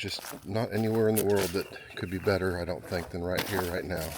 Just not anywhere in the world that could be better, I don't think, than right here, right now.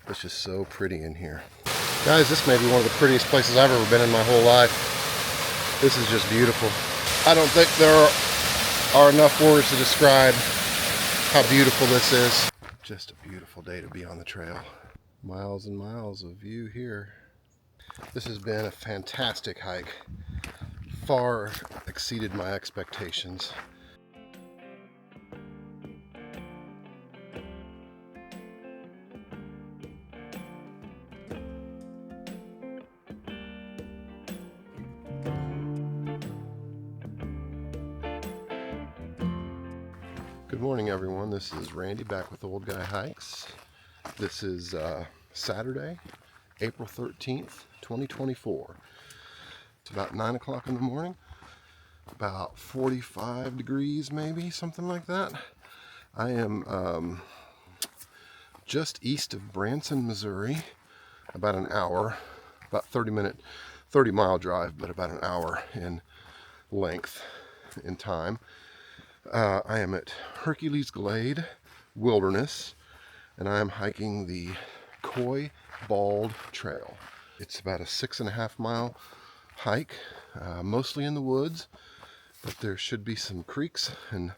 It's just so pretty in here. Guys, this may be one of the prettiest places I've ever been in my whole life. This is just beautiful. I don't think there are enough words to describe how beautiful this is. Just a beautiful day to be on the trail. Miles and miles of view here. This has been a fantastic hike. Far exceeded my expectations. Good morning, everyone. This is Randy back with Old Guy Hikes. This is Saturday, April 13th, 2024. It's about 9 o'clock in the morning, about 45 degrees maybe, something like that. I am just east of Branson, Missouri, about an hour, about 30-mile drive, but about an hour in length in time. I am at Hercules Glade Wilderness, and I am hiking the Coy Bald Trail. It's about a 6.5 mile hike, mostly in the woods, but there should be some creeks, and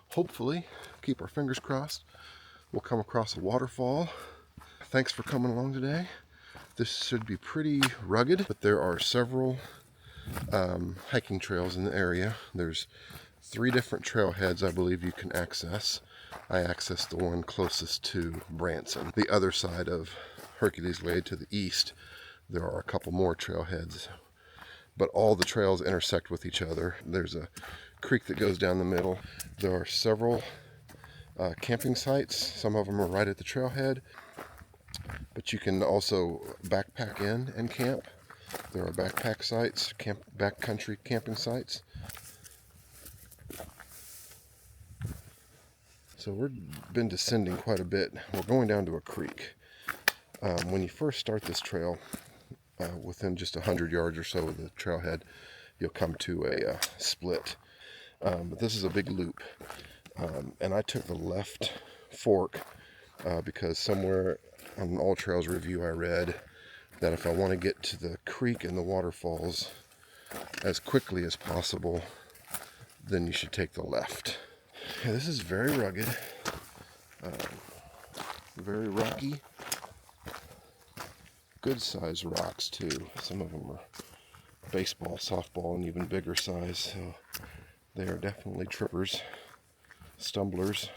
hopefully, keep our fingers crossed, we'll come across a waterfall. Thanks for coming along today. This should be pretty rugged, but there are several hiking trails in the area. There's 3 different trailheads I believe you can access. I accessed the one closest to Branson. The other side of Hercules Glade to the east, there are a couple more trailheads, but all the trails intersect with each other. There's a creek that goes down the middle. There are several camping sites. Some of them are right at the trailhead, but you can also backpack in and camp. There are backpack sites, backcountry camping sites. So we've been descending quite a bit. We're going down to a creek. When you first start this trail, within just 100 yards or so of the trailhead, you'll come to a split. But this is a big loop. And I took the left fork because somewhere on an All Trails review I read that if I want to get to the creek and the waterfalls as quickly as possible, then you should take the left. Yeah, this is very rugged, very rocky, good size rocks too. Some of them are baseball, softball, and even bigger size, so they are definitely trippers, stumblers.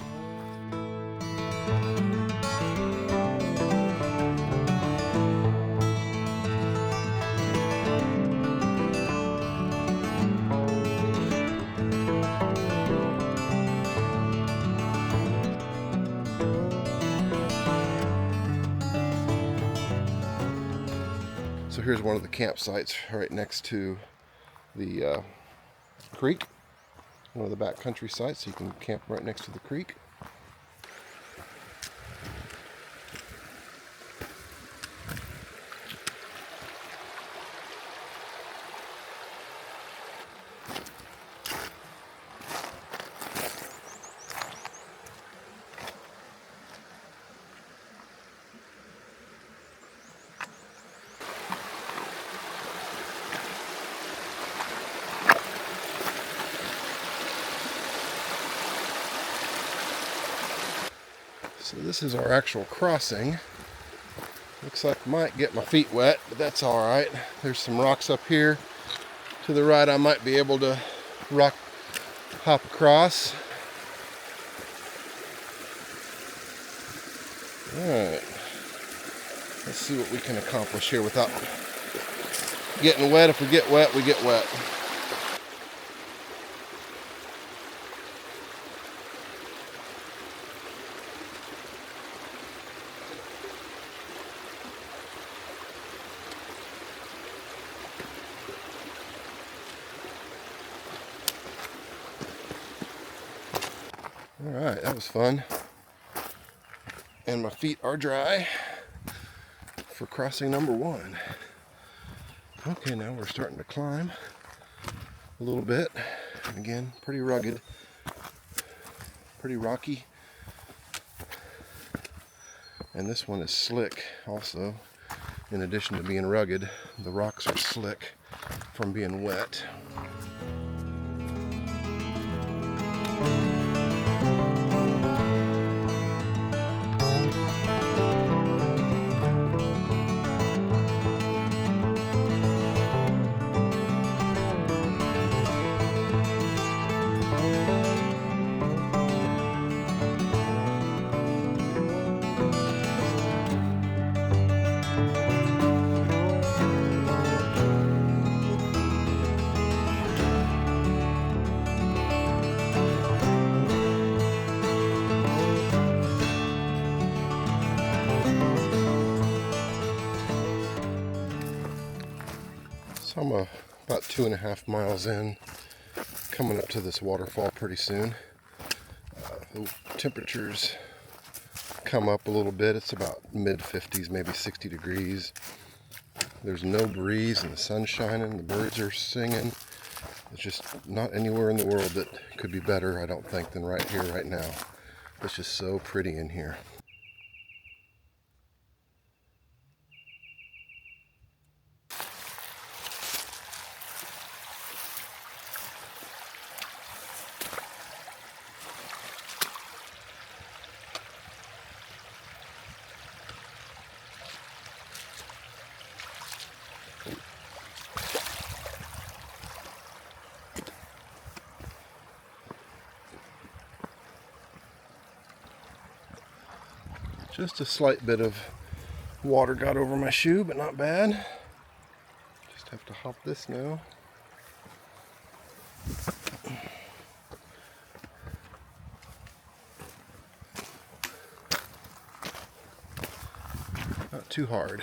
So here's one of the campsites right next to the creek, one of the backcountry sites, so you can camp right next to the creek. So this is our actual crossing. Looks like I might get my feet wet, but that's all right. There's some rocks up here. To the right, I might be able to hop across. All right. Let's see what we can accomplish here without getting wet. If we get wet, we get wet. All right, that was fun. And my feet are dry for crossing number 1. Okay, now we're starting to climb a little bit. And again, pretty rugged. pretty rocky. And this one is slick also. In addition to being rugged, the rocks are slick from being wet. So I'm about 2.5 miles in, coming up to this waterfall pretty soon. The temperatures come up a little bit. It's about mid-50s, maybe 60 degrees. There's no breeze and the sun's shining, the birds are singing. It's just not anywhere in the world that could be better, I don't think, than right here, right now. It's just so pretty in here. Just a slight bit of water got over my shoe, but not bad. Just have to hop this now. Not too hard.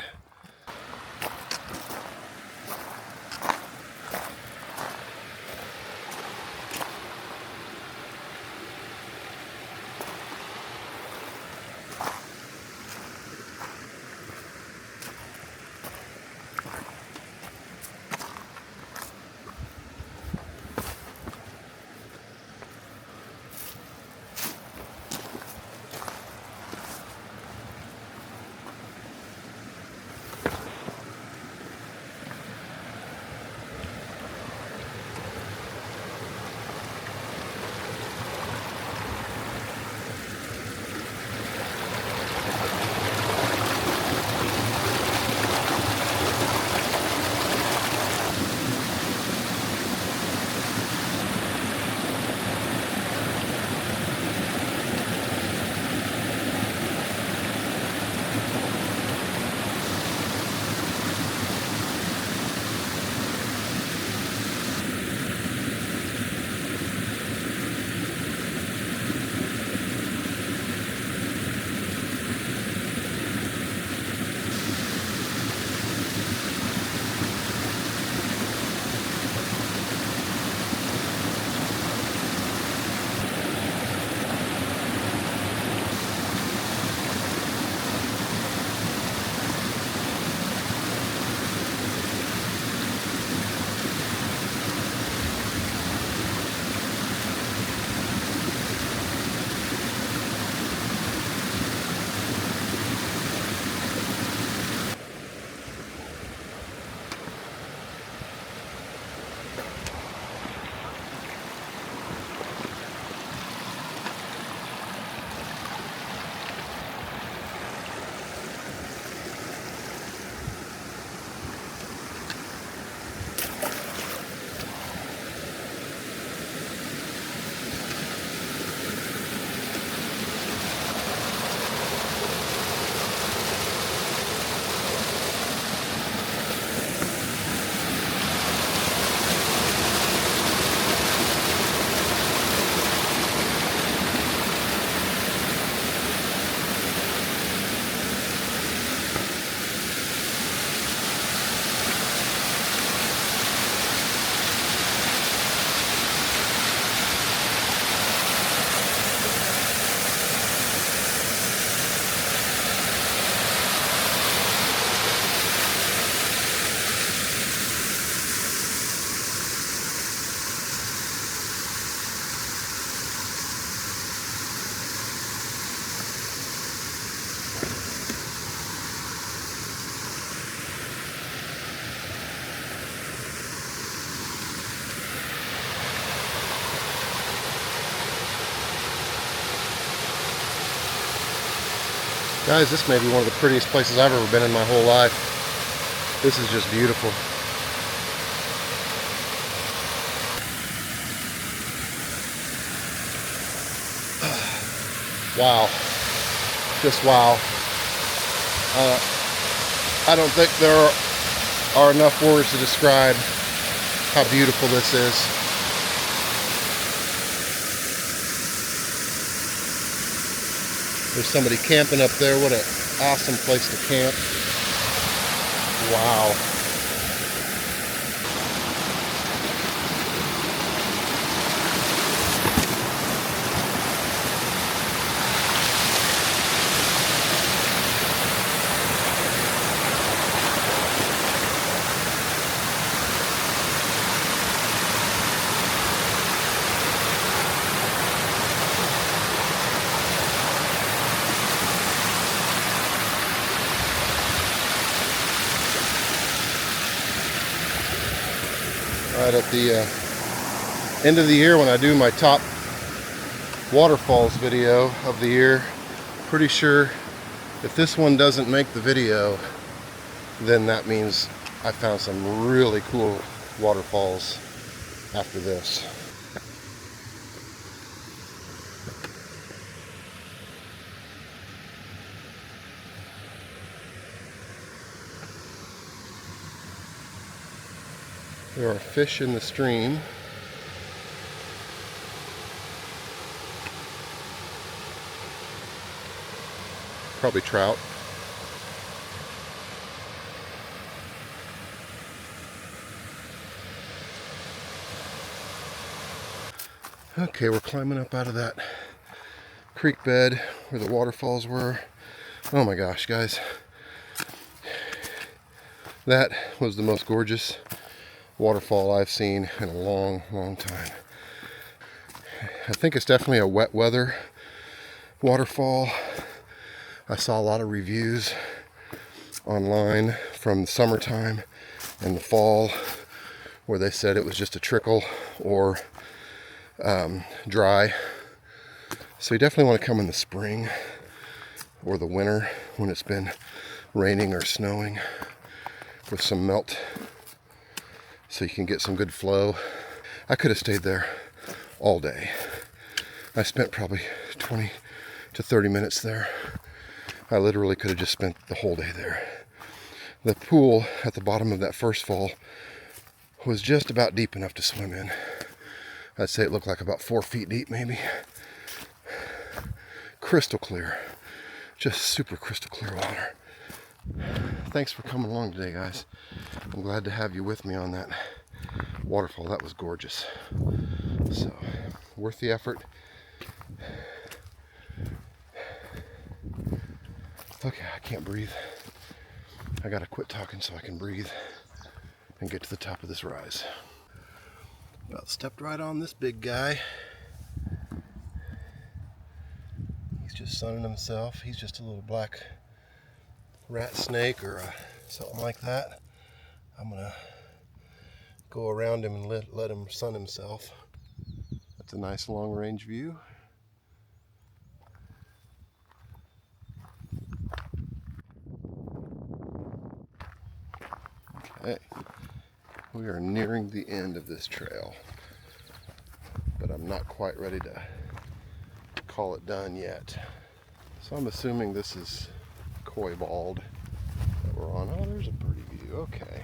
Guys, this may be one of the prettiest places I've ever been in my whole life. This is just beautiful. Wow. Just wow. I don't think there are enough words to describe how beautiful this is. There's somebody camping up there. What an awesome place to camp. Wow. Right at the end of the year, when I do my top waterfalls video of the year, pretty sure if this one doesn't make the video, then that means I found some really cool waterfalls after this. There are fish in the stream. Probably trout. Okay, we're climbing up out of that creek bed where the waterfalls were. Oh my gosh, guys. That was the most gorgeous waterfall I've seen in a long, long time. I think it's definitely a wet weather waterfall. I saw a lot of reviews online from the summertime and the fall where they said it was just a trickle or dry. So you definitely want to come in the spring or the winter when it's been raining or snowing with some melt, so you can get some good flow. I could have stayed there all day. I spent probably 20 to 30 minutes there. I literally could have just spent the whole day there. The pool at the bottom of that first fall was just about deep enough to swim in. I'd say it looked like about 4 feet deep maybe. Crystal clear. Just super crystal clear water. Thanks for coming along today, guys. I'm glad to have you with me on that waterfall. That was gorgeous. So, worth the effort. Okay, I can't breathe. I gotta quit talking so I can breathe and get to the top of this rise. About stepped right on this big guy. He's just sunning himself. He's just a little black rat snake or something like that. I'm gonna go around him and let him sun himself. That's a nice long range view. Okay, we are nearing the end of this trail, but I'm not quite ready to call it done yet. So I'm assuming this is Coy Bald that we're on. Oh, there's a pretty view. Okay.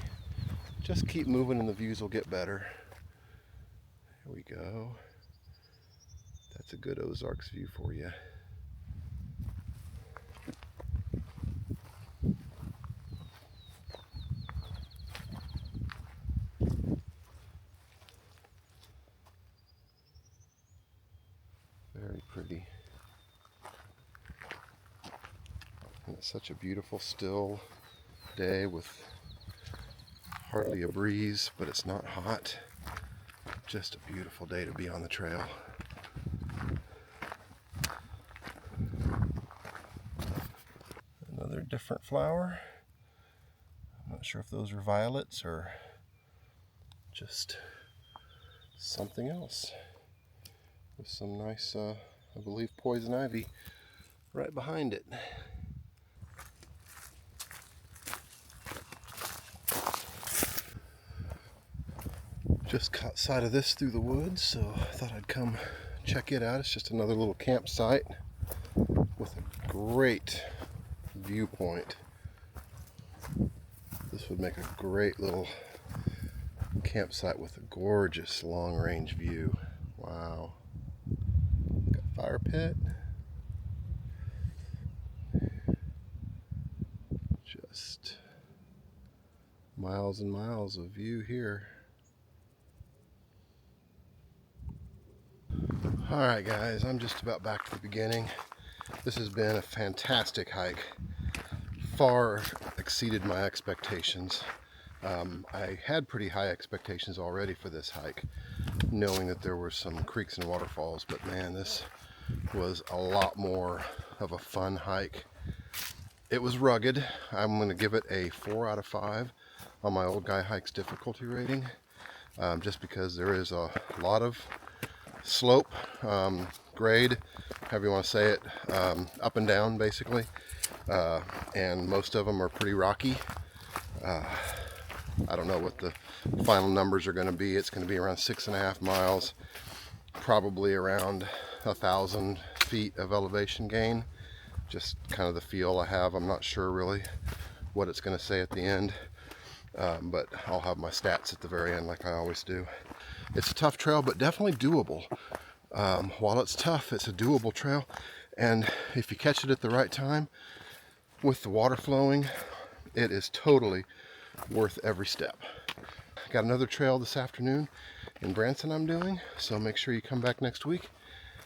Just keep moving and the views will get better. Here we go. That's a good Ozarks view for you. Very pretty. And it's such a beautiful still day with hardly a breeze, but it's not hot. Just a beautiful day to be on the trail. Another different flower. I'm not sure if those are violets or just something else. With some nice, I believe, poison ivy right behind it. Just caught sight of this through the woods, so I thought I'd come check it out. It's just another little campsite with a great viewpoint. This would make a great little campsite with a gorgeous long-range view. Wow. Got a fire pit. Just miles and miles of view here. Alright guys, I'm just about back to the beginning. This has been a fantastic hike. Far exceeded my expectations. I had pretty high expectations already for this hike, knowing that there were some creeks and waterfalls, but man, this was a lot more of a fun hike. It was rugged. I'm going to give it a 4 out of 5 on my Old Guy Hikes difficulty rating, just because there is a lot of slope, grade, however you want to say it, up and down basically, and most of them are pretty rocky. I don't know what the final numbers are going to be. It's going to be around 6.5 miles, probably around 1,000 feet of elevation gain. Just kind of the feel I have. I'm not sure really what it's going to say at the end, but I'll have my stats at the very end like I always do. It's a tough trail, but definitely doable. While it's tough, it's a doable trail, and if you catch it at the right time with the water flowing, it is totally worth every step. Got another trail this afternoon in Branson I'm doing, so make sure you come back next week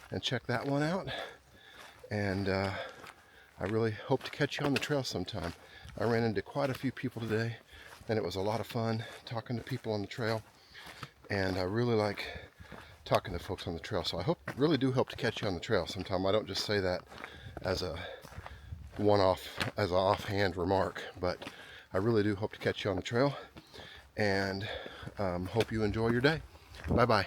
and check that one out. And I really hope to catch you on the trail sometime. I ran into quite a few people today, and it was a lot of fun talking to people on the trail, and I really like talking to folks on the trail, so I really do hope to catch you on the trail sometime. I don't just say that as a as an offhand remark, but I really do hope to catch you on the trail, and hope you enjoy your day. Bye bye.